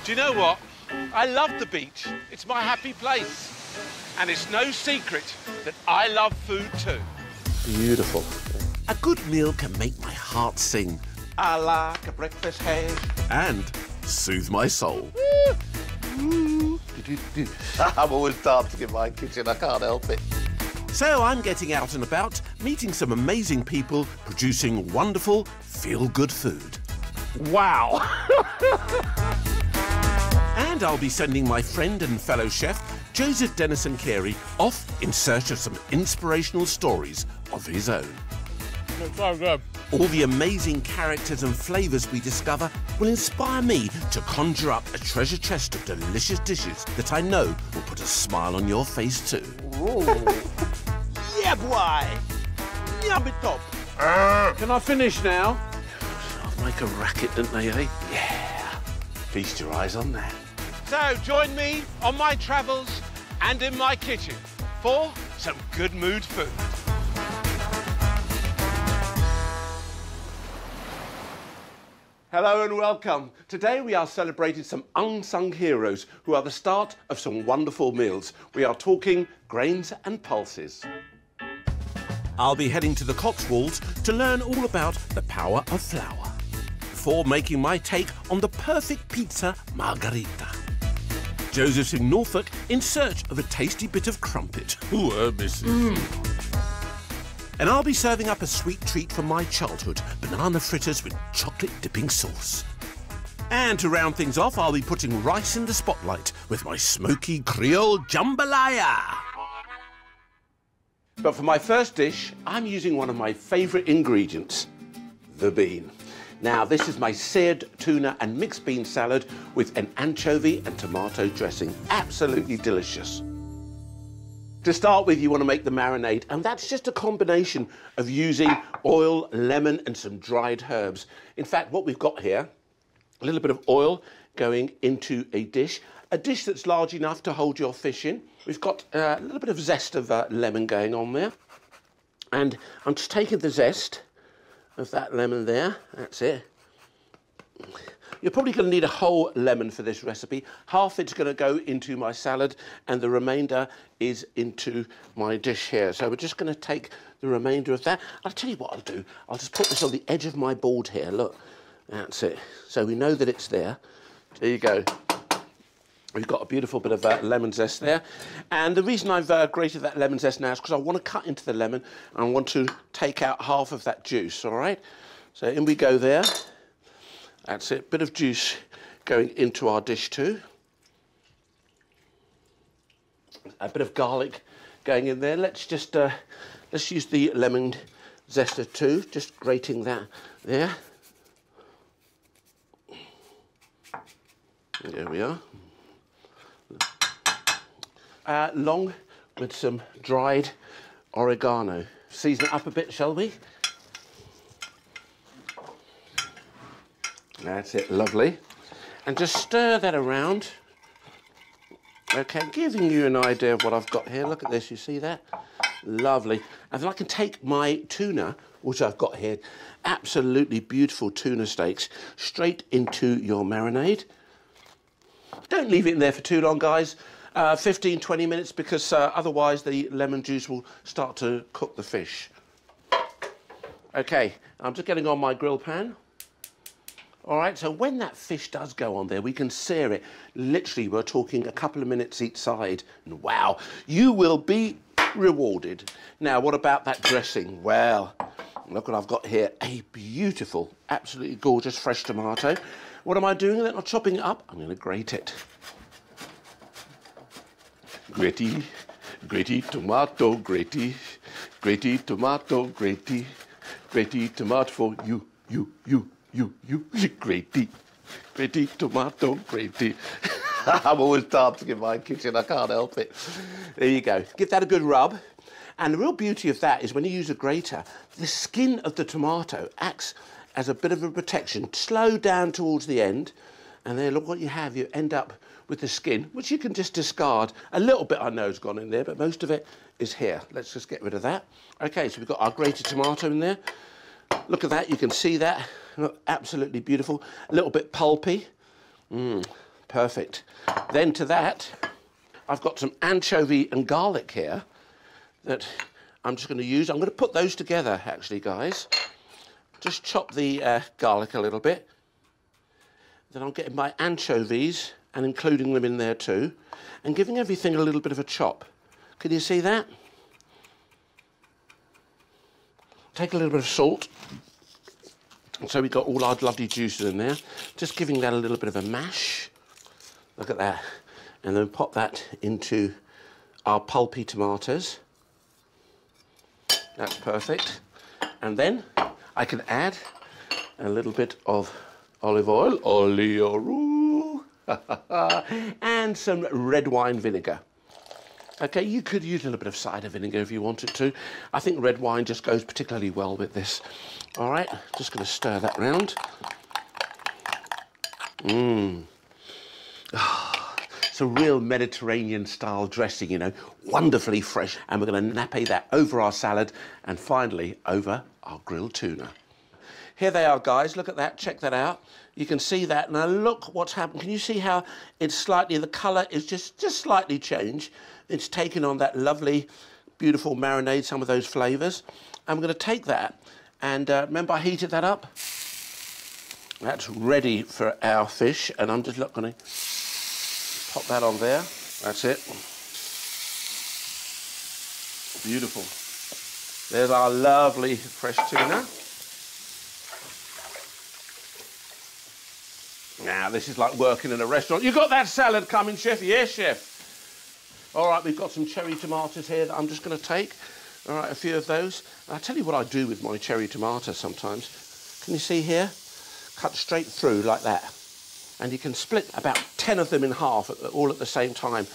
Do you know what? I love the beach. It's my happy place. And it's no secret that I love food too. Beautiful. A good meal can make my heart sing. I like a breakfast hash. And soothe my soul. I'm always dancing in my kitchen, I can't help it. So I'm getting out and about, meeting some amazing people, producing wonderful, feel-good food. Wow. And I'll be sending my friend and fellow chef, Joseph Denison Carey, off in search of some inspirational stories of his own. It's so good. All the amazing characters and flavours we discover will inspire me to conjure up a treasure chest of delicious dishes that I know will put a smile on your face too. Yeah, boy. Yummy top. Can I finish now? I'll make a racket, don't they, eh? Yeah. Feast your eyes on that. So join me on my travels and in my kitchen for some good mood food. Hello and welcome. Today we are celebrating some unsung heroes who are the start of some wonderful meals. We are talking grains and pulses. I'll be heading to the Cotswolds to learn all about the power of flour, before making my take on the perfect pizza margherita. Joseph's in Norfolk in search of a tasty bit of crumpet. Ooh, missus. And I'll be serving up a sweet treat from my childhood, banana fritters with chocolate dipping sauce. And to round things off, I'll be putting rice in the spotlight with my smoky Creole jambalaya. But for my first dish, I'm using one of my favourite ingredients, the bean. Now, this is my seared tuna and mixed bean salad with an anchovy and tomato dressing. Absolutely delicious. To start with, you want to make the marinade, and that's just a combination of using oil, lemon, and some dried herbs. In fact, what we've got here, a little bit of oil going into a dish that's large enough to hold your fish in. We've got a little bit of zest of lemon going on there. And I'm just taking the zest of that lemon there. That's it. You're probably going to need a whole lemon for this recipe. Half it's going to go into my salad and the remainder is into my dish here. So we're just going to take the remainder of that. I'll tell you what I'll do. I'll just put this on the edge of my board here. Look, that's it. So we know that it's there. There you go. We've got a beautiful bit of lemon zest there. And the reason I've grated that lemon zest now is because I want to cut into the lemon and I want to take out half of that juice, all right? So in we go there. That's it, bit of juice going into our dish too. A bit of garlic going in there. Let's just, let's use the lemon zester too, just grating that there. There we are. Along with some dried oregano. Season it up a bit, shall we? That's it, lovely. And just stir that around. Okay, giving you an idea of what I've got here. Look at this, you see that? Lovely. And then I can take my tuna, which I've got here, absolutely beautiful tuna steaks, straight into your marinade. Don't leave it in there for too long, guys. 15, 20 minutes, because otherwise the lemon juice will start to cook the fish. Okay, I'm just getting on my grill pan. All right, so when that fish does go on there, we can sear it. Literally, we're talking a couple of minutes each side. And wow, you will be rewarded. Now, what about that dressing? Well, look what I've got here. A beautiful, absolutely gorgeous fresh tomato. What am I doing with it? I'm chopping it up. I'm going to grate it. Gritty, gritty tomato, gritty, gritty tomato, gritty, gritty tomato for you, gritty, gritty tomato, gritty. I'm always dancing in my kitchen, I can't help it. There you go. Give that a good rub. And the real beauty of that is when you use a grater, the skin of the tomato acts as a bit of a protection. Slow down towards the end, and then look what you have. You end up with the skin, which you can just discard. A little bit I know has gone in there, but most of it is here. Let's just get rid of that. Okay, so we've got our grated tomato in there. Look at that, you can see that. Look, absolutely beautiful. A little bit pulpy. Perfect. Then to that, I've got some anchovy and garlic here that I'm just going to use. I'm going to put those together, actually, guys. Just chop the garlic a little bit. Then I'm getting my anchovies and including them in there too, and giving everything a little bit of a chop. Can you see that? Take a little bit of salt. So we've got all our lovely juices in there. Just giving that a little bit of a mash. Look at that. And then pop that into our pulpy tomatoes. That's perfect. And then I can add a little bit of olive oil, and some red wine vinegar. Okay, you could use a little bit of cider vinegar if you wanted to. I think red wine just goes particularly well with this. All right, just going to stir that round. It's a real Mediterranean style dressing, you know, wonderfully fresh. And we're going to nappe that over our salad and finally over our grilled tuna. Here they are, guys. Look at that. Check that out. You can see that. Now look what's happened. Can you see how it's slightly, the colour is just slightly changed. It's taken on that lovely, beautiful marinade, some of those flavours. I'm going to take that and remember I heated that up? That's ready for our fish, and I'm just going to pop that on there. That's it. Beautiful. There's our lovely fresh tuna. Now, this is like working in a restaurant. You got that salad coming, chef? Yes, chef. All right, we've got some cherry tomatoes here that I'm just going to take. All right, a few of those. And I'll tell you what I do with my cherry tomatoes sometimes. Can you see here? Cut straight through like that. And you can split about 10 of them in half all at the same time.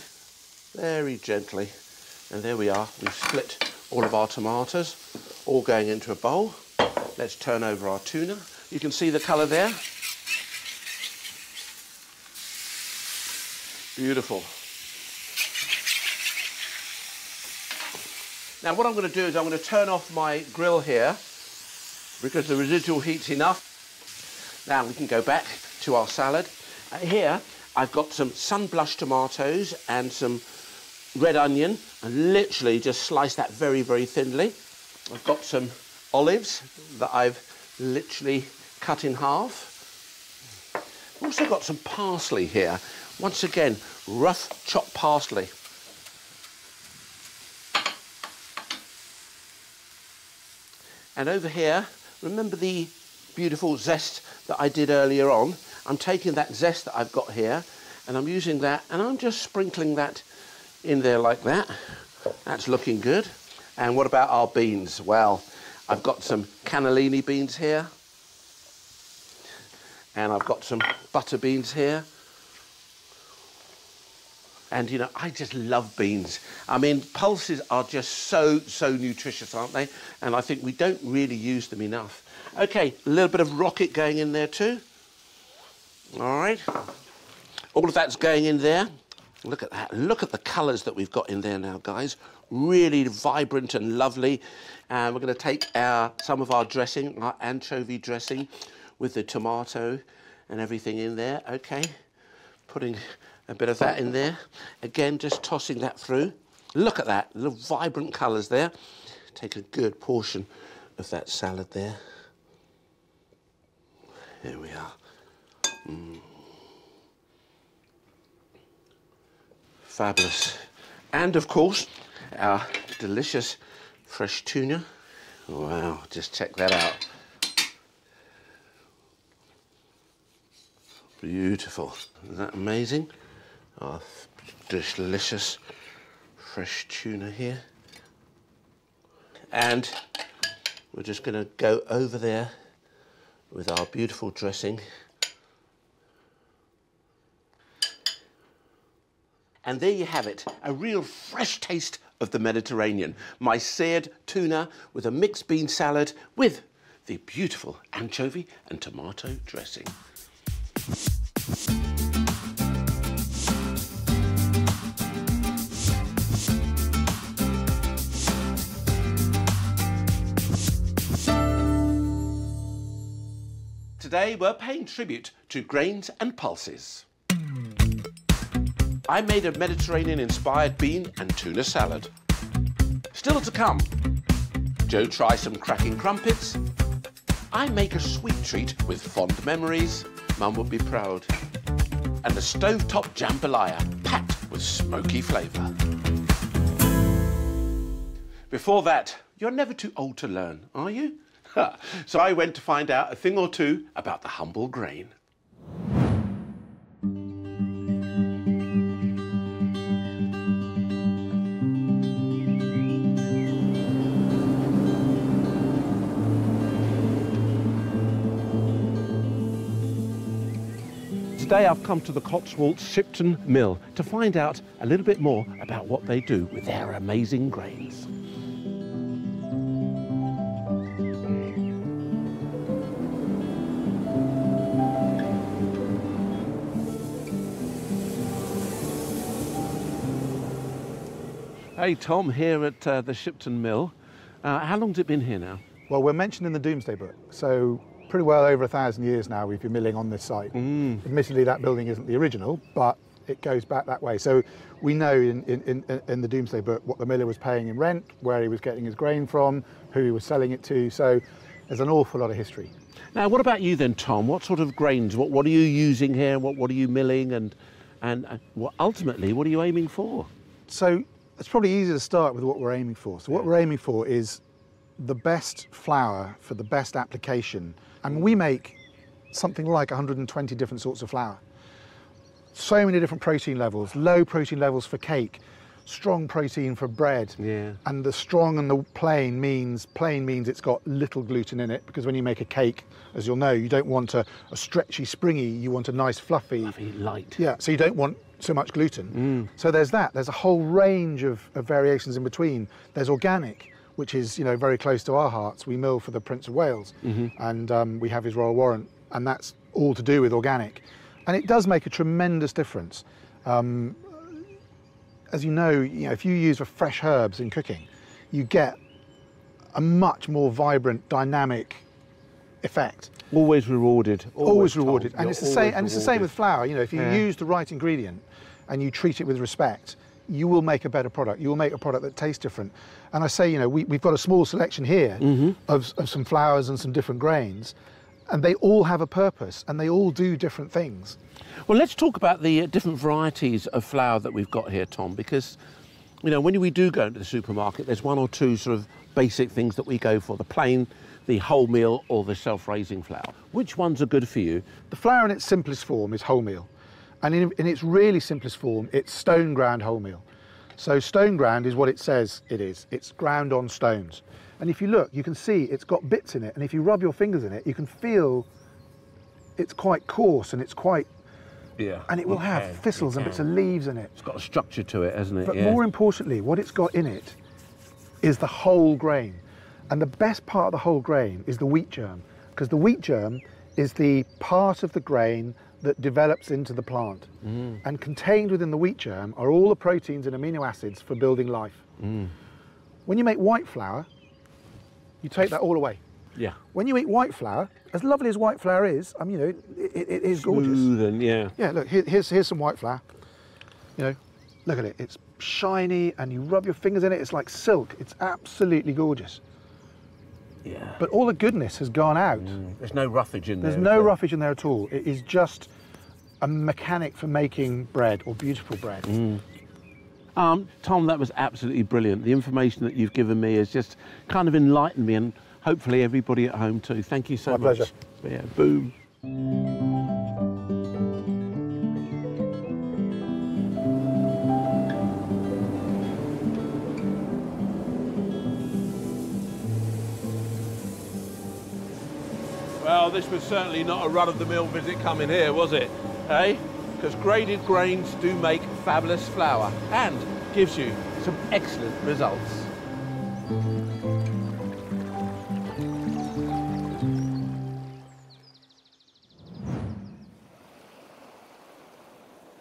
Very gently. And there we are. We've split all of our tomatoes, all going into a bowl. Let's turn over our tuna. You can see the colour there. Beautiful. Now what I'm going to do is I'm going to turn off my grill here because the residual heat's enough. Now we can go back to our salad. Here I've got some sun-blushed tomatoes and some red onion, and literally just slice that very, very thinly. I've got some olives that I've literally cut in half. I've also got some parsley here. Once again, rough chopped parsley. And over here, remember the beautiful zest that I did earlier on? I'm taking that zest that I've got here and I'm using that and I'm just sprinkling that in there like that. That's looking good. And what about our beans? Well, I've got some cannellini beans here and I've got some butter beans here. And, you know, I just love beans. I mean, pulses are just so nutritious, aren't they? And I think we don't really use them enough. OK, a little bit of rocket going in there too. All right. All of that's going in there. Look at that. Look at the colours that we've got in there now, guys. Really vibrant and lovely. And we're going to take some of our dressing, our anchovy dressing, with the tomato and everything in there. OK. Putting a bit of that in there. Again, just tossing that through. Look at that, little vibrant colours there. Take a good portion of that salad there. Here we are. Fabulous. And of course, our delicious fresh tuna. Wow, just check that out. Beautiful. Isn't that amazing? Our delicious fresh tuna here. And we're just going to go over there with our beautiful dressing. And there you have it, a real fresh taste of the Mediterranean. My seared tuna with a mixed bean salad with the beautiful anchovy and tomato dressing. Today we're paying tribute to grains and pulses. I made a Mediterranean-inspired bean and tuna salad. Still to come, Joe tries some cracking crumpets. I make a sweet treat with fond memories. Mum would be proud. And a stovetop jambalaya packed with smoky flavour. Before that, you're never too old to learn, are you? So I went to find out a thing or two about the humble grain. Today I've come to the Cotswolds Shipton Mill to find out a little bit more about what they do with their amazing grains. Hey Tom, here at the Shipton Mill. How long's it been here now? Well, we're mentioned in the Doomsday Book, so pretty well over 1,000 years now we've been milling on this site. Admittedly, that building isn't the original, but it goes back that way. So we know in the Doomsday Book what the miller was paying in rent, where he was getting his grain from, who he was selling it to. So there's an awful lot of history. Now, what about you then, Tom? What sort of grains? What are you using here? What are you milling? And ultimately, what are you aiming for? So it's probably easier to start with what we're aiming for. So what we're aiming for is the best flour for the best application. And we make something like 120 different sorts of flour. So many different protein levels, low protein levels for cake, strong protein for bread. Yeah. And the strong and the plain means it's got little gluten in it, because when you make a cake, as you'll know, you don't want a stretchy, springy, you want a nice fluffy, light. Yeah, so you don't want so much gluten. So there's that. There's a whole range of variations in between. There's organic, which is, you know, very close to our hearts. We mill for the Prince of Wales, and we have his royal warrant, and that's all to do with organic. And it does make a tremendous difference. As you know, if you use fresh herbs in cooking, you get a much more vibrant, dynamic effect. Always rewarded. Always rewarded. And it's the same. And it's the same with flour. You know, if you use the right ingredient and you treat it with respect, you will make a better product. You will make a product that tastes different. And I say, you know, we've got a small selection here of some flours and some different grains, and they all have a purpose and they all do different things. Well, let's talk about the different varieties of flour that we've got here, Tom, because, you know, when we do go into the supermarket, there's one or two sort of basic things that we go for, the plain, the wholemeal or the self-raising flour. Which ones are good for you? The flour in its simplest form is wholemeal. And in its really simplest form, it's stone ground wholemeal. So stone ground is what it says it is. It's ground on stones. And if you look, you can see it's got bits in it. And if you rub your fingers in it, you can feel it's quite coarse and it's quite... Yeah. And it will have thistles and bits of leaves in it. It's got a structure to it, hasn't it? But more importantly, what it's got in it is the whole grain. And the best part of the whole grain is the wheat germ, because the wheat germ is the part of the grain that develops into the plant. And contained within the wheat germ are all the proteins and amino acids for building life. When you make white flour, you take that all away. Yeah. When you eat white flour, as lovely as white flour is, I mean, you know, it is gorgeous. Smooth and yeah. Look, here's some white flour. You know, look at it. It's shiny, and you rub your fingers in it. It's like silk. It's absolutely gorgeous. Yeah. But all the goodness has gone out. There's no roughage in there. There's no roughage in there at all. It is just a mechanic for making bread, or beautiful bread. Tom, that was absolutely brilliant. The information that you've given me has just kind of enlightened me, and hopefully everybody at home too. Thank you so much. My pleasure. Yeah, boom. Well, this was certainly not a run-of-the-mill visit coming here, was it? Eh? Because graded grains do make fabulous flour and gives you some excellent results.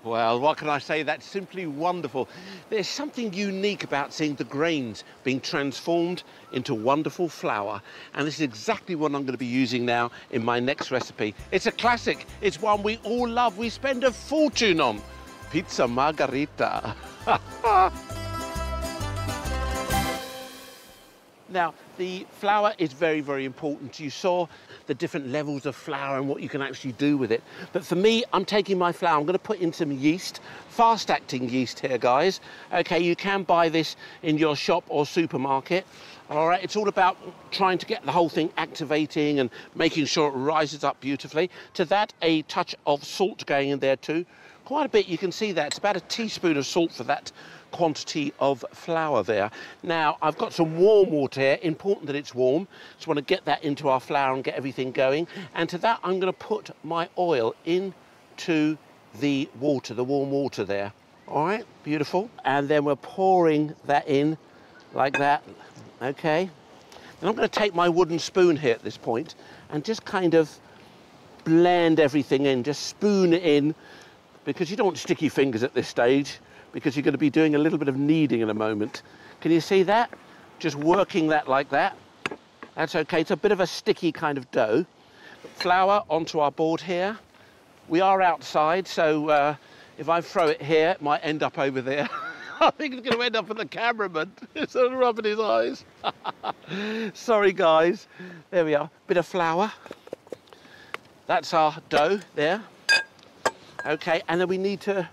Well, what can I say? That's simply wonderful. There's something unique about seeing the grains being transformed into wonderful flour, and this is exactly what I'm going to be using now in my next recipe. It's a classic. It's one we all love. We spend a fortune on. pizza margherita. Now, the flour is very, very important. You saw the different levels of flour and what you can actually do with it. But for me, I'm taking my flour, I'm going to put in some yeast, fast-acting yeast here, guys. Okay, you can buy this in your shop or supermarket. All right, it's all about trying to get the whole thing activating and making sure it rises up beautifully. To that, a touch of salt going in there too. Quite a bit, you can see that. It's about a teaspoon of salt for that quantity of flour there. Now, I've got some warm water here. Important that it's warm. Just want to get that into our flour and get everything going. And to that, I'm going to put my oil into the water, the warm water there. All right, beautiful. And then we're pouring that in like that. Okay. And I'm going to take my wooden spoon here at this point and just kind of blend everything in, just spoon it in, because you don't want sticky fingers at this stage, because you're going to be doing a little bit of kneading in a moment. Can you see that? Just working that like that. That's okay. It's a bit of a sticky kind of dough. Flour onto our board here. We are outside, so if I throw it here, it might end up over there. I think it's going to end up with the cameraman. It's sort of rubbing his eyes. Sorry, guys. There we are. Bit of flour. That's our dough there. Okay, and then we need to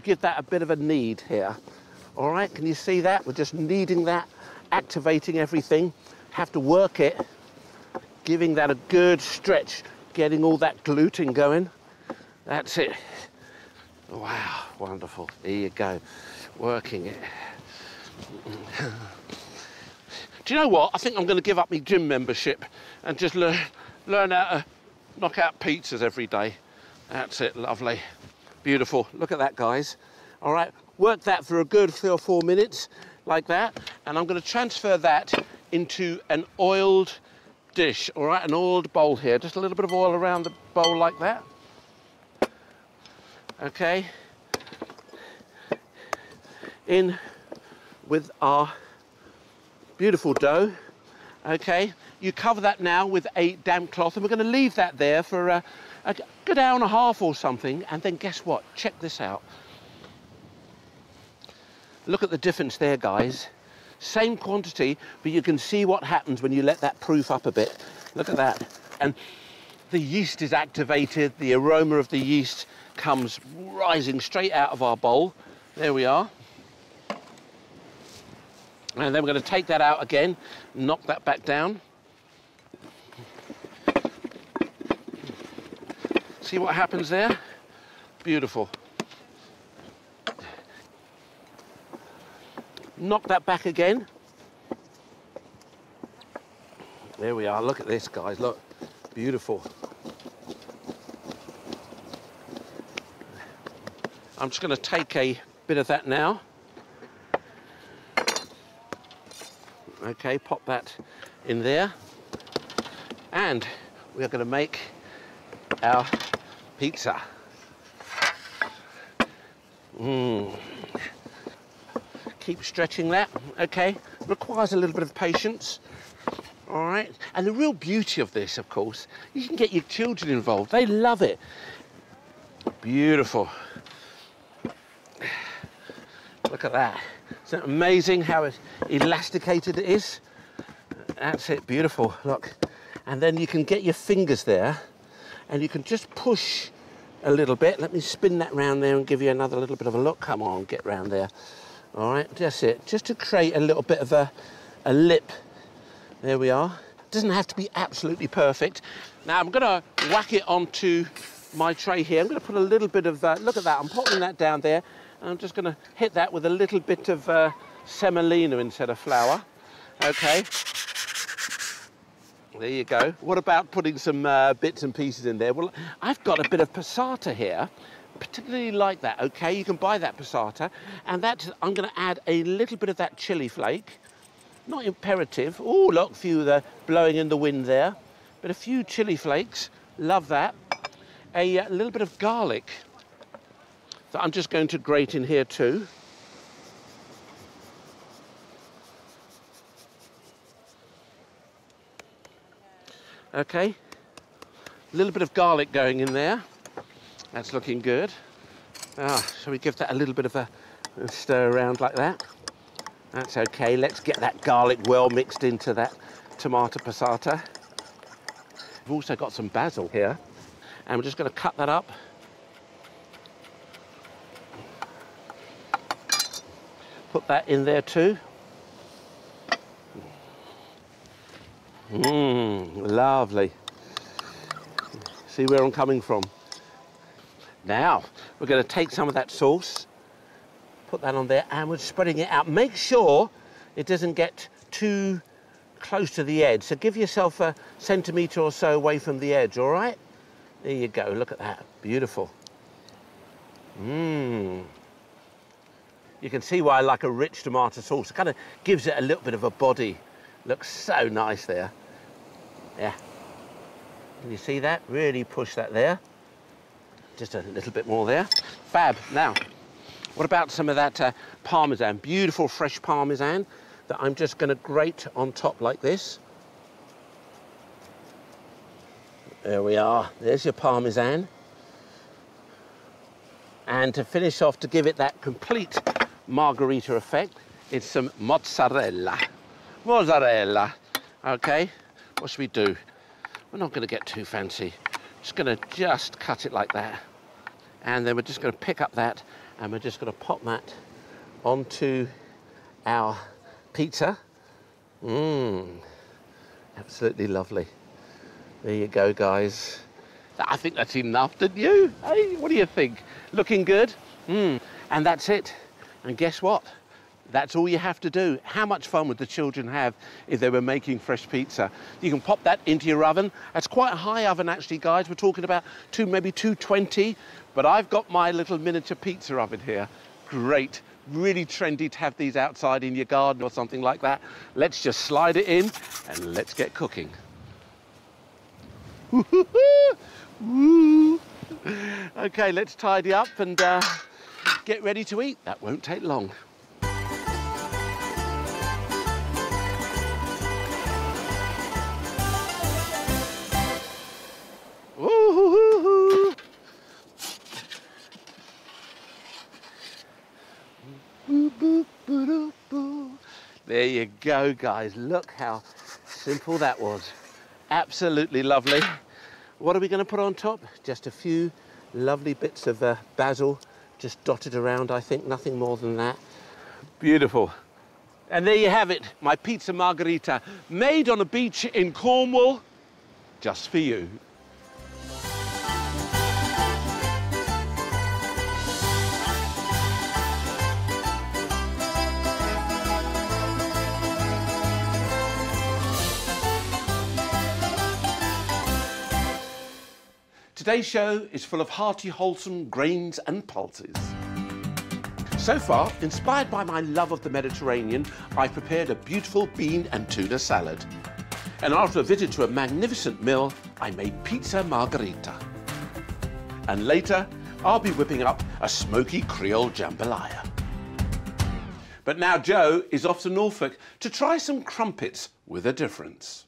give that a bit of a knead here. All right, can you see that? We're just kneading that, activating everything. Have to work it, giving that a good stretch, getting all that gluten going. That's it. Wow, wonderful. There you go, working it. Do you know what? I think I'm going to give up my gym membership and just learn how to knock out pizzas every day. That's it, lovely. Beautiful. Look at that, guys. All right, work that for a good 3 or 4 minutes, like that. And I'm going to transfer that into an oiled dish, all right, an oiled bowl here. Just a little bit of oil around the bowl like that. Okay. In with our beautiful dough. Okay. You cover that now with a damp cloth, and we're going to leave that there for a good hour and a half or something, and then guess what? Check this out. Look at the difference there, guys. Same quantity, but you can see what happens when you let that proof up a bit. Look at that. And the yeast is activated. The aroma of the yeast comes rising straight out of our bowl. There we are. And then we're going to take that out again, knock that back down. See what happens there? Beautiful. Knock that back again. There we are. Look at this, guys. Look. Beautiful. I'm just going to take a bit of that now. Okay, pop that in there. And we are going to make our pizza. Keep stretching that, okay? Requires a little bit of patience, all right? And the real beauty of this, of course, you can get your children involved. They love it. Beautiful. Look at that. Isn't it amazing how elasticated it is? That's it, beautiful, look. And then you can get your fingers there, and you can just push a little bit. Let me spin that round there and give you another little bit of a look. Come on, get round there. All right, that's it. Just to create a little bit of a lip. There we are. Doesn't have to be absolutely perfect. Now I'm going to whack it onto my tray here. I'm going to put a little bit of, look at that, I'm popping that down there. And I'm just going to hit that with a little bit of semolina instead of flour. Okay. There you go. What about putting some bits and pieces in there? Well, I've got a bit of passata here, particularly like that, okay? You can buy that passata, and I'm going to add a little bit of that chili flake. Not imperative. Oh, look, a few blowing in the wind there. But a few chili flakes, love that. A little bit of garlic that I'm just going to grate in here too. Okay, a little bit of garlic going in there. That's looking good. Shall we give that a little bit of a stir around like that? That's okay. Let's get that garlic well mixed into that tomato passata. We've also got some basil here, and we're just going to cut that up. Put that in there too. Lovely. See where I'm coming from? Now, we're going to take some of that sauce, put that on there, and we're spreading it out. Make sure it doesn't get too close to the edge. So give yourself a centimetre or so away from the edge, all right? There you go, look at that, beautiful. You can see why I like a rich tomato sauce. It kind of gives it a little bit of a body. Looks so nice there. Yeah. Can you see that? Really push that there. Just a little bit more there. Fab. Now, what about some of that parmesan? Beautiful fresh parmesan that I'm just going to grate on top like this. There we are. There's your parmesan. And to finish off, to give it that complete margarita effect, it's some mozzarella. Mozzarella. Okay, what should we do? We're not going to get too fancy. Just going to cut it like that. And then we're just going to pick up that and we're just going to pop that onto our pizza. Absolutely lovely. There you go, guys. I think that's enough, didn't you? Hey, what do you think? Looking good? And that's it. And guess what? That's all you have to do. How much fun would the children have if they were making fresh pizza? You can pop that into your oven. That's quite a high oven, actually, guys. We're talking about maybe 220. But I've got my little miniature pizza oven here. Great. Really trendy to have these outside in your garden or something like that. Let's just slide it in and let's get cooking. Okay, let's tidy up and get ready to eat. That won't take long. There you go, guys. Look how simple that was. Absolutely lovely. What are we going to put on top? Just a few lovely bits of basil, just dotted around, I think. Nothing more than that. Beautiful. And there you have it, my pizza margherita, made on a beach in Cornwall, just for you. Today's show is full of hearty, wholesome grains and pulses. So far, inspired by my love of the Mediterranean, I prepared a beautiful bean and tuna salad. And after a visit to a magnificent mill, I made pizza margherita. And later, I'll be whipping up a smoky Creole jambalaya. But now Joe is off to Norfolk to try some crumpets with a difference.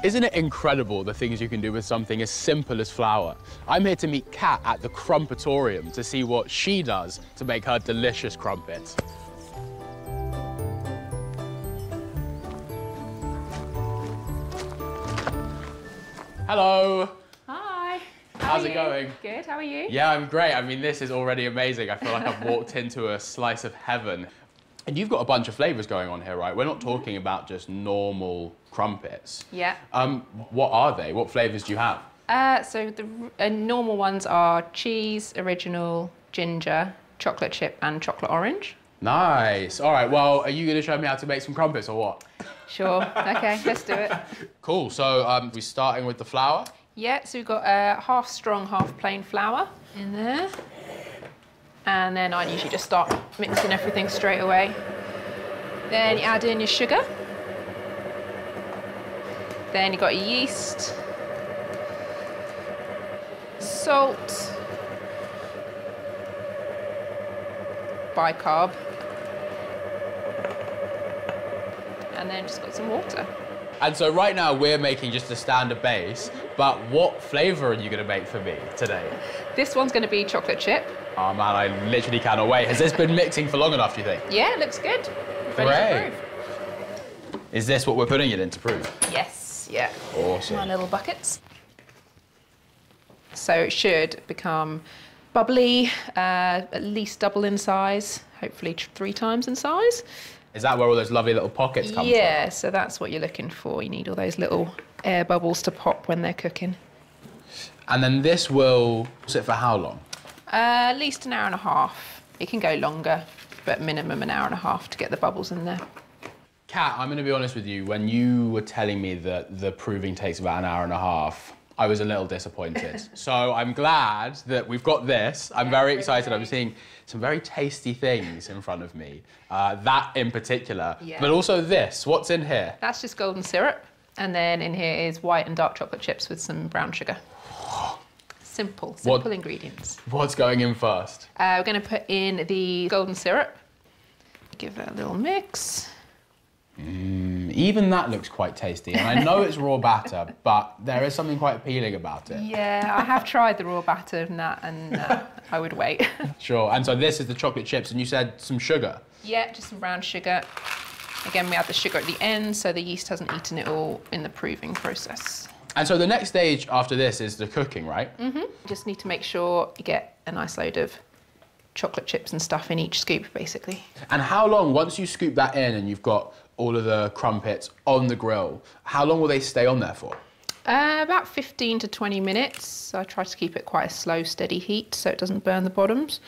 Isn't it incredible the things you can do with something as simple as flour? I'm here to meet Kat at the Crumpetorium to see what she does to make her delicious crumpets. Hello. Hi. How's it going? Good, how are you? Yeah, I'm great. I mean, this is already amazing. I feel like I've walked into a slice of heaven. And you've got a bunch of flavours going on here, right? We're not talking about just normal crumpets. Yeah. What are they? What flavours do you have? So the normal ones are cheese, original, ginger, chocolate chip and chocolate orange. Nice. All right, well, are you going to show me how to make some crumpets or what? Sure. Okay, let's do it. Cool. So we're starting with the flour? Yeah, so we've got half strong, half plain flour in there. And then I usually just start mixing everything straight away. Then you add in your sugar. Then you've got your yeast, salt, bicarb. And then just got some water. And so right now we're making just a standard base, but what flavour are you going to make for me today? This one's going to be chocolate chip. Oh man, I literally cannot wait. Has this been mixing for long enough, do you think? Yeah, it looks good. Ready Great. to prove. Is this what we're putting it in to prove? Yes, yeah. Awesome. My little buckets. So it should become bubbly, at least double in size, hopefully 3 times in size. Is that where all those lovely little pockets come from? Yeah, so that's what you're looking for. You need all those little air bubbles to pop when they're cooking. And then this will sit for how long? At least an hour and a half. It can go longer, but minimum an hour and a half to get the bubbles in there. Kat, I'm going to be honest with you. When you were telling me that the proving takes about an hour and a half, I was a little disappointed. So I'm glad that we've got this. I'm very excited. I'm seeing some very tasty things in front of me. That in particular, but also this. What's in here? That's just golden syrup. And then in here is white and dark chocolate chips with some brown sugar. Simple ingredients. What's going in first? We're going to put in the golden syrup. Give that a little mix. Even that looks quite tasty. And I know it's raw batter, but there is something quite appealing about it. Yeah, I have tried the raw batter and that, and I would wait. Sure. And so this is the chocolate chips, and you said some sugar? Yeah, just some brown sugar. Again, we add the sugar at the end, so the yeast hasn't eaten it all in the proving process. And so the next stage after this is the cooking, right? Mm-hmm. Just need to make sure you get a nice load of chocolate chips and stuff in each scoop, basically. And how long, once you scoop that in and you've got all of the crumpets on the grill, how long will they stay on there for? About 15 to 20 minutes. I try to keep it quite a slow, steady heat so it doesn't burn the bottoms.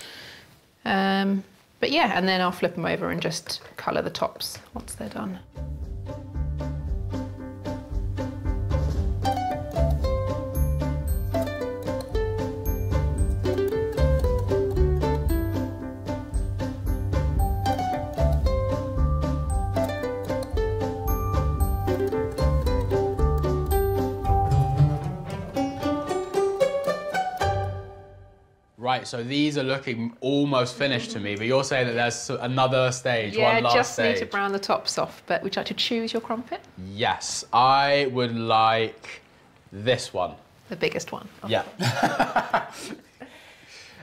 But yeah, and then I'll flip them over and just colour the tops once they're done. Right, so these are looking almost finished to me, but you're saying that there's another stage, yeah, one last just stage. need to brown the tops off, but would you like to choose your crumpet? Yes, I would like this one. The biggest one. Yeah.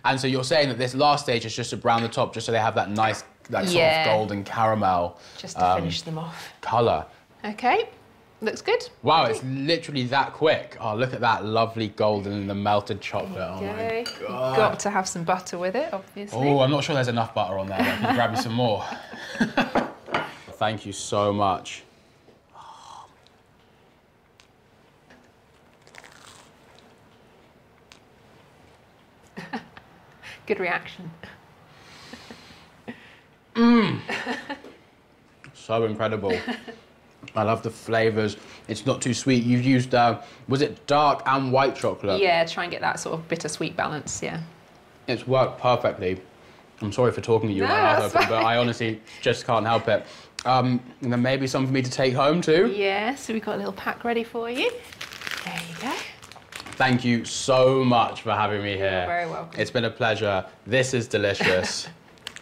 And so you're saying that this last stage is just to brown the top, just so they have that nice, sort of golden caramel. Just to finish them off. Colour. Okay, looks good. Wow, it's literally that quick. Oh, look at that lovely golden and the melted chocolate. Oh my God. You've got to have some butter with it, obviously. Oh, I'm not sure there's enough butter on there. I can grab you some more. Thank you so much. Good reaction. So incredible. I love the flavours. It's not too sweet. You've used, was it dark and white chocolate? Yeah, try and get that sort of bittersweet balance, yeah. It's worked perfectly. I'm sorry for talking to you about that, but I honestly just can't help it. And then maybe some for me to take home too? Yeah, so we've got a little pack ready for you. There you go. Thank you so much for having me here. You're very welcome. It's been a pleasure. This is delicious.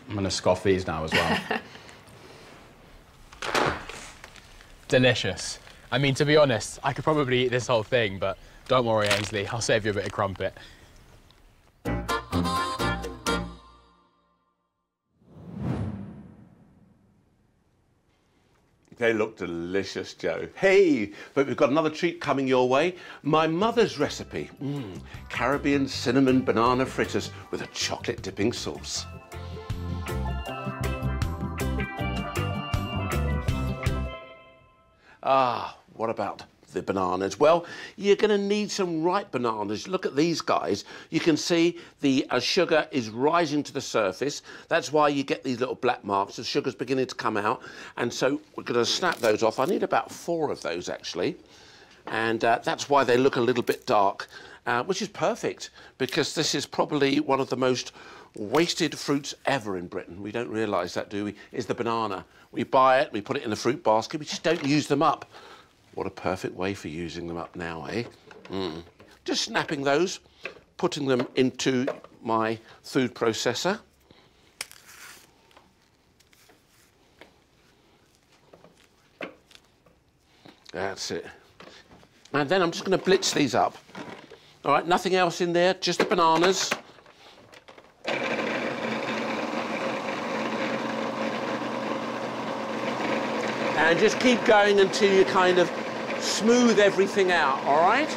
I'm going to scoff these now as well. Delicious. I mean, to be honest, I could probably eat this whole thing, but don't worry, Ainsley, I'll save you a bit of crumpet. They look delicious, Joe. Hey, but we've got another treat coming your way. My mother's recipe. Caribbean cinnamon banana fritters with a chocolate dipping sauce. What about the bananas? Well, you're going to need some ripe bananas. Look at these guys. You can see the sugar is rising to the surface. That's why you get these little black marks. The sugar's beginning to come out. And so we're going to snap those off. I need about 4 of those, actually. And that's why they look a little bit dark, which is perfect, because this is probably one of the most wasted fruits ever in Britain. We don't realise that, do we? Is the banana. We buy it, we put it in the fruit basket, we just don't use them up. What a perfect way for using them up now, eh? Just snapping those, putting them into my food processor. That's it. And then I'm just going to blitz these up. All right, nothing else in there, just the bananas. And just keep going until you kind of smooth everything out, all right?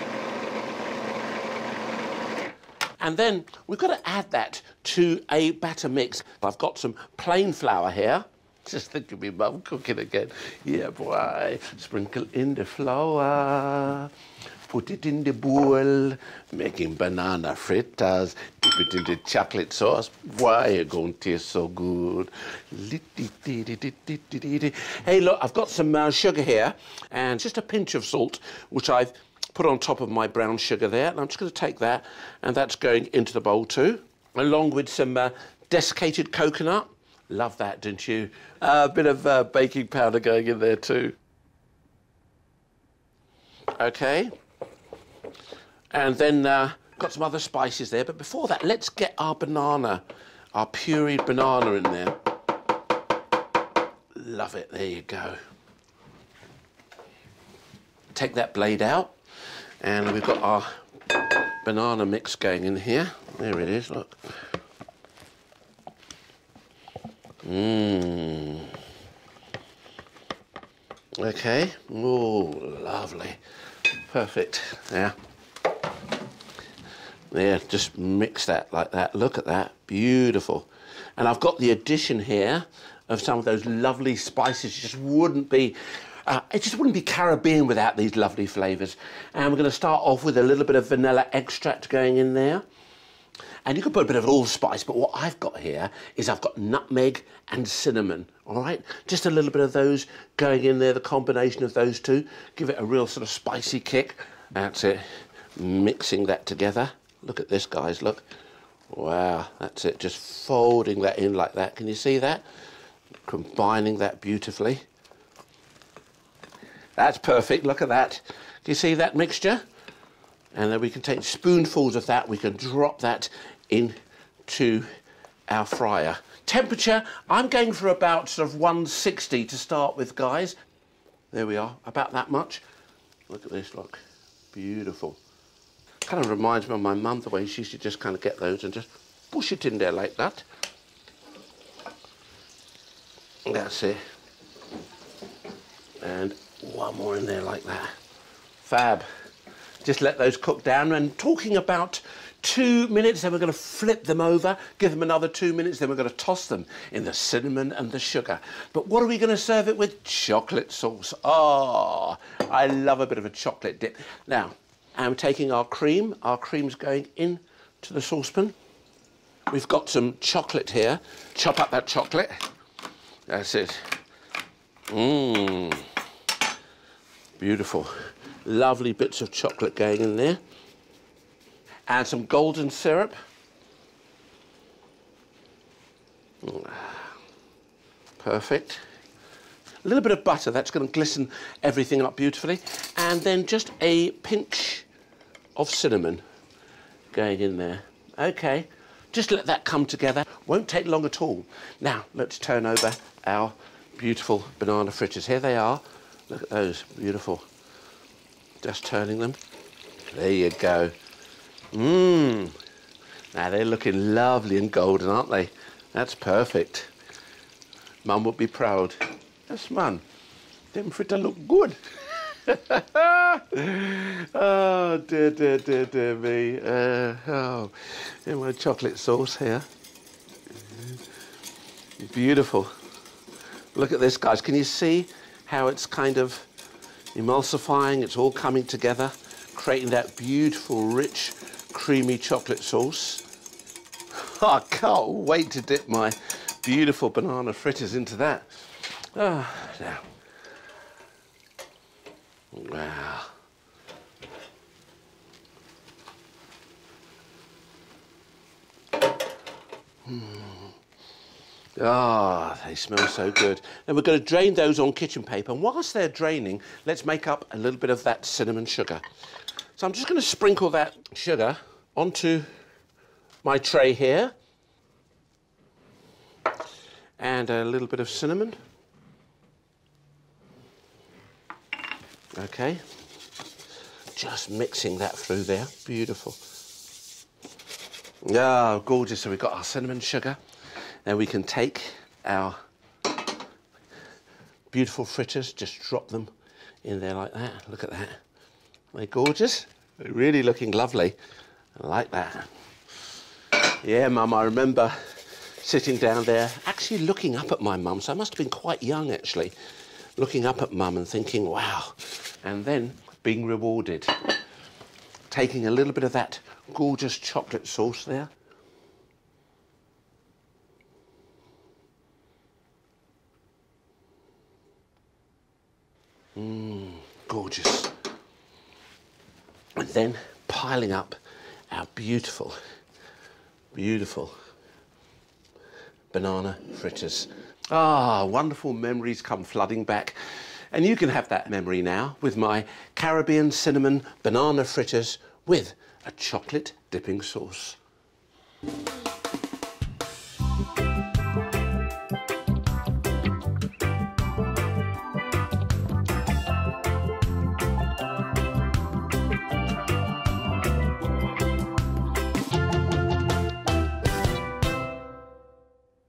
And then we've got to add that to a batter mix. I've got some plain flour here. Just think of me mum cooking again. Yeah, boy. Sprinkle in the flour, put it in the bowl, making banana fritters, dip it in the chocolate sauce. Why, it's going to taste so good. Hey, look, I've got some sugar here and just a pinch of salt, which I've put on top of my brown sugar there. And I'm just going to take that, and that's going into the bowl too, along with some desiccated coconut. Love that, didn't you? A bit of baking powder going in there too. Okay. And then got some other spices there. But before that, let's get our banana, our pureed banana in there. Love it. There you go. Take that blade out. And we've got our banana mix going in here. There it is, look. Mmm. Okay. Oh, lovely. Perfect. Yeah. There, just mix that like that. Look at that. Beautiful. And I've got the addition here of some of those lovely spices. It just wouldn't be Caribbean without these lovely flavours. And we're going to start off with a little bit of vanilla extract going in there. And you can put a bit of allspice, but what I've got here is I've got nutmeg and cinnamon, all right? Just a little bit of those going in there, the combination of those two. Give it a real sort of spicy kick. That's it. Mixing that together. Look at this, guys, look. Wow, that's it. Just folding that in like that. Can you see that? Combining that beautifully. That's perfect. Look at that. Do you see that mixture? And then we can take spoonfuls of that. We can drop that into our fryer. Temperature, I'm going for about sort of 160 to start with, guys. There we are, about that much. Look at this, look. Beautiful. Kind of reminds me of my mum, the way she used to just kind of get those and just push it in there like that. That's it. And one more in there like that. Fab. Just let those cook down. And talking about 2 minutes, then we're going to flip them over, give them another 2 minutes, then we're going to toss them in the cinnamon and the sugar. But what are we going to serve it with? Chocolate sauce. Oh, I love a bit of a chocolate dip. Now, I'm taking our cream. Our cream's going into the saucepan. We've got some chocolate here. Chop up that chocolate. That's it. Mmm. Beautiful. Lovely bits of chocolate going in there. And some golden syrup. Perfect. A little bit of butter, that's going to glisten everything up beautifully. And then just a pinch of cinnamon going in there. Okay, just let that come together. Won't take long at all. Now, let's turn over our beautiful banana fritters. Here they are. Look at those, beautiful. Just turning them. There you go. Mmm. Now they're looking lovely and golden, aren't they? That's perfect. Mum would be proud. Yes, man. Them fritter look good. Oh, dear, dear, dear, dear me. Oh, in my chocolate sauce here. Beautiful. Look at this, guys. Can you see how it's kind of emulsifying? It's all coming together, creating that beautiful, rich, creamy chocolate sauce. Oh, I can't wait to dip my beautiful banana fritters into that. Oh, now. Wow. Ah, they smell so good. And we're going to drain those on kitchen paper. And whilst they're draining, let's make up a little bit of that cinnamon sugar. So I'm just going to sprinkle that sugar onto my tray here. And a little bit of cinnamon. Okay. Just mixing that through there. Beautiful. Oh, gorgeous. So we've got our cinnamon sugar. Now we can take our beautiful fritters, just drop them in there like that. Look at that. They're gorgeous. They're really looking lovely. I like that. Yeah, Mum, I remember sitting down there, actually looking up at my mum. So I must have been quite young, actually. Looking up at Mum and thinking, wow. And then being rewarded. Taking a little bit of that gorgeous chocolate sauce there. Gorgeous. And then piling up our beautiful, beautiful banana fritters. Ah, wonderful memories come flooding back. And you can have that memory now with my Caribbean cinnamon banana fritters with a chocolate dipping sauce.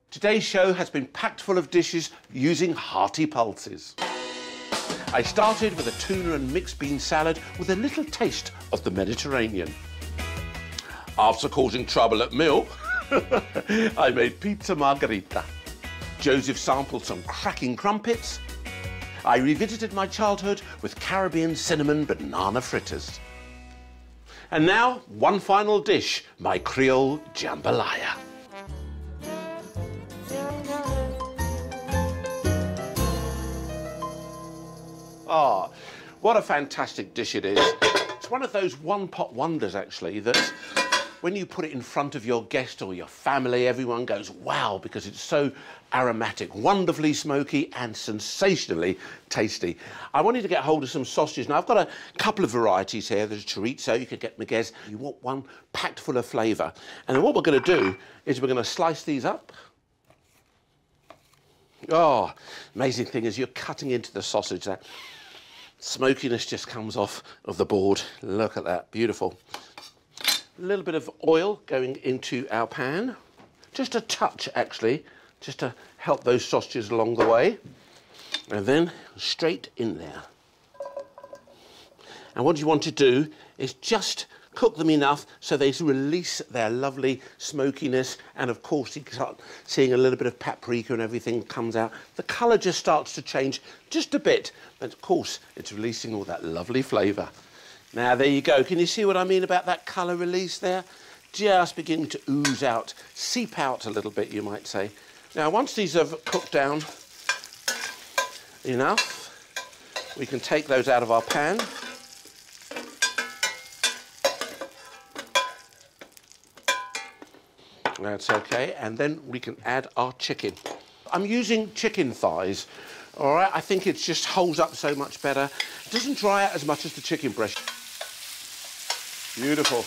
Today's show has been packed full of dishes using hearty pulses. I started with a tuna and mixed bean salad with a little taste of the Mediterranean. After causing trouble at meal, I made pizza margherita. Joseph sampled some cracking crumpets. I revisited my childhood with Caribbean cinnamon banana fritters. And now, one final dish, my Creole jambalaya. Ah, what a fantastic dish it is. It's one of those one-pot wonders, actually, that when you put it in front of your guest or your family, everyone goes, wow, because it's so aromatic, wonderfully smoky and sensationally tasty. I wanted to get hold of some sausages. Now, I've got a couple of varieties here. There's chorizo, you could get merguez. You want one packed full of flavour. And then what we're going to do is we're going to slice these up. Oh, amazing thing is you're cutting into the sausage. That smokiness just comes off of the board. Look at that, beautiful. A little bit of oil going into our pan. Just a touch, actually, just to help those sausages along the way. And then straight in there. And what you want to do is just cook them enough so they release their lovely smokiness, and of course you start seeing a little bit of paprika and everything comes out. The colour just starts to change just a bit, but of course it's releasing all that lovely flavour. Now there you go. Can you see what I mean about that colour release there? Just beginning to ooze out, seep out a little bit, you might say. Now once these have cooked down enough, we can take those out of our pan. That's okay, and then we can add our chicken. I'm using chicken thighs, all right? I think it just holds up so much better. It doesn't dry out as much as the chicken breast. Beautiful.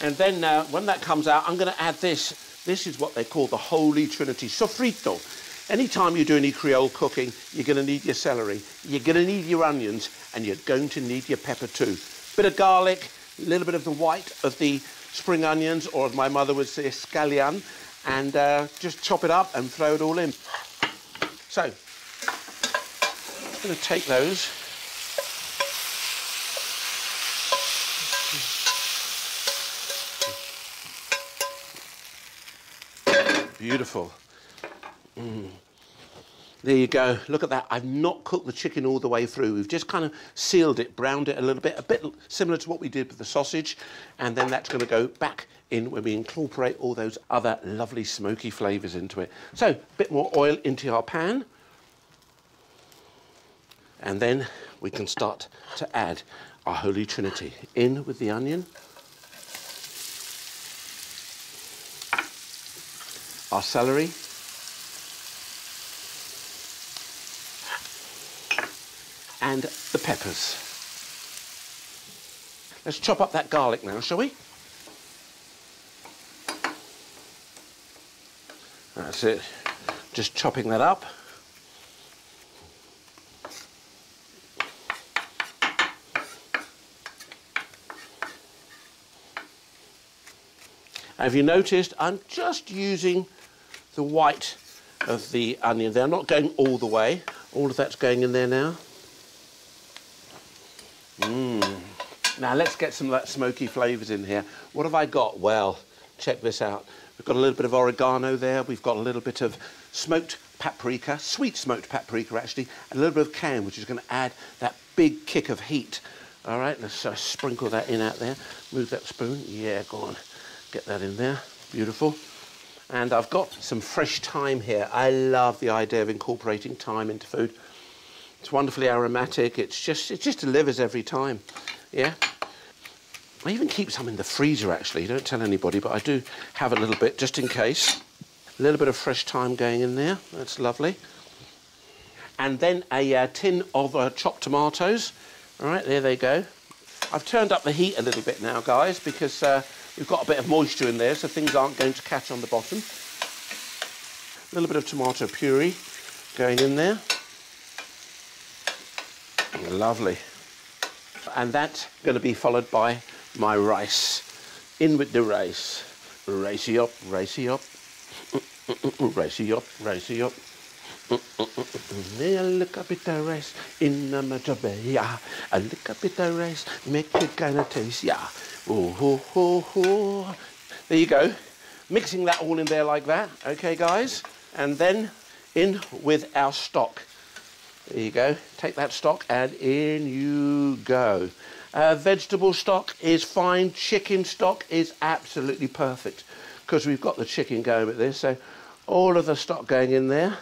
And then now, when that comes out, I'm going to add this. This is what they call the Holy Trinity, sofrito. Anytime you do any Creole cooking, you're going to need your celery, you're going to need your onions, and you're going to need your pepper too. Bit of garlic, a little bit of the white of the spring onions, or as my mother would say, scallion, and just chop it up and throw it all in. So, I'm going to take those. Beautiful. There you go. Look at that. I've not cooked the chicken all the way through. We've just kind of sealed it, browned it a bit similar to what we did with the sausage. And then that's going to go back in when we incorporate all those other lovely smoky flavours into it. So, a bit more oil into our pan. And then we can start to add our Holy Trinity. In with the onion. Our celery. And the peppers. Let's chop up that garlic now, shall we? That's it. Just chopping that up. Have you noticed I'm just using the white of the onion there. I'm not going all the way. All of that's going in there now. Now let's get some of that smoky flavours in here. What have I got? Well, check this out. We've got a little bit of oregano there. We've got a little bit of smoked paprika, sweet smoked paprika actually, and a little bit of cayenne, which is going to add that big kick of heat. All right, let's sprinkle that in out there. Move that spoon. Yeah, go on. Get that in there. Beautiful. And I've got some fresh thyme here. I love the idea of incorporating thyme into food. It's wonderfully aromatic. It just delivers every time. Yeah. I even keep some in the freezer, actually. Don't tell anybody, but I do have a little bit, just in case. A little bit of fresh thyme going in there. That's lovely. And then a tin of chopped tomatoes. All right, there they go. I've turned up the heat a little bit now, guys, because we've got a bit of moisture in there, so things aren't going to catch on the bottom. A little bit of tomato puree going in there. Lovely. And that's going to be followed by my rice. In with the rice. Ricey up, ricey up. Ricey up, ricey up. Look up at the rice in the matabaya. A look up at the rice, make it kind of taste, yeah. Oh, ho, ho, ho. There you go. Mixing that all in there like that, okay, guys? And then in with our stock. There you go. Take that stock and in you go. Vegetable stock is fine. Chicken stock is absolutely perfect because we've got the chicken going with this. So all of the stock going in there.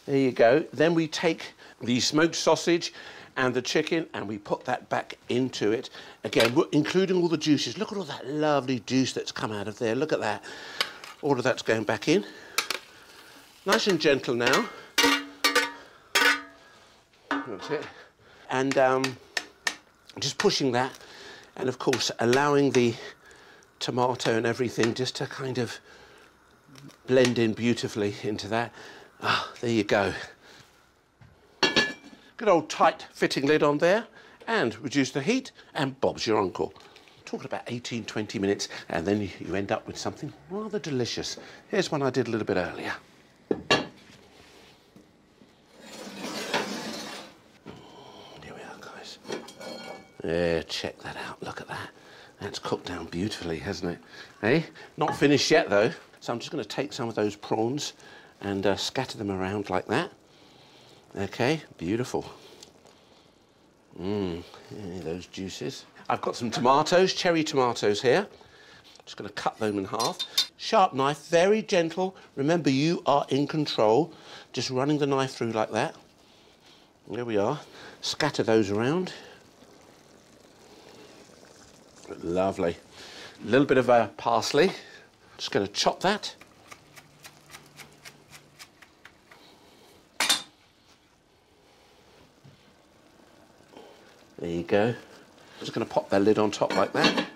There you go. Then we take the smoked sausage and the chicken and we put that back into it. Again, we're including all the juices. Look at all that lovely juice that's come out of there. Look at that. All of that's going back in. Nice and gentle now. That's it. And just pushing that and, of course, allowing the tomato and everything just to kind of blend in beautifully into that. Ah, there you go. Good old tight fitting lid on there and reduce the heat and Bob's your uncle. Talking about 18, 20 minutes and then you end up with something rather delicious. Here's one I did a little bit earlier. Here we are, guys. Yeah, check that out. Look at that. That's cooked down beautifully, hasn't it? Hey, not finished yet though. So I'm just going to take some of those prawns and scatter them around like that. Okay, beautiful. Yeah, those juices. I've got some tomatoes, cherry tomatoes here. Just going to cut them in half. Sharp knife, very gentle. Remember, you are in control. Just running the knife through like that. There we are. Scatter those around. Lovely. A little bit of parsley. Just going to chop that. There you go. Just going to pop that lid on top like that.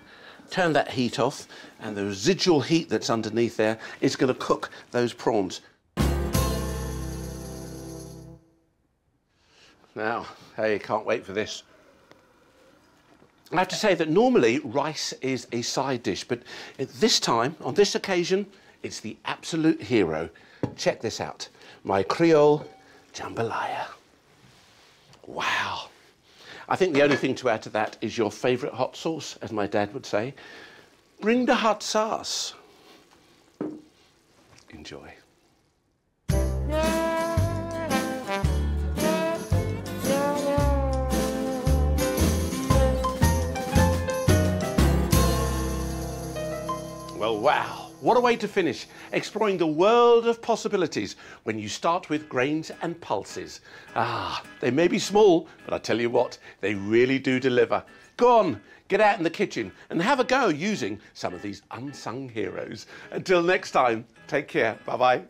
Turn that heat off, and the residual heat that's underneath there is going to cook those prawns. Now, hey, can't wait for this. I have to say that normally rice is a side dish, but at this time, on this occasion, it's the absolute hero. Check this out. My Creole jambalaya. Wow. I think the only thing to add to that is your favourite hot sauce, as my dad would say. Bring the hot sauce. Enjoy. Well, wow, what a way to finish, exploring the world of possibilities when you start with grains and pulses. Ah, they may be small, but I tell you what, they really do deliver. Go on, get out in the kitchen and have a go using some of these unsung heroes. Until next time, take care, bye-bye.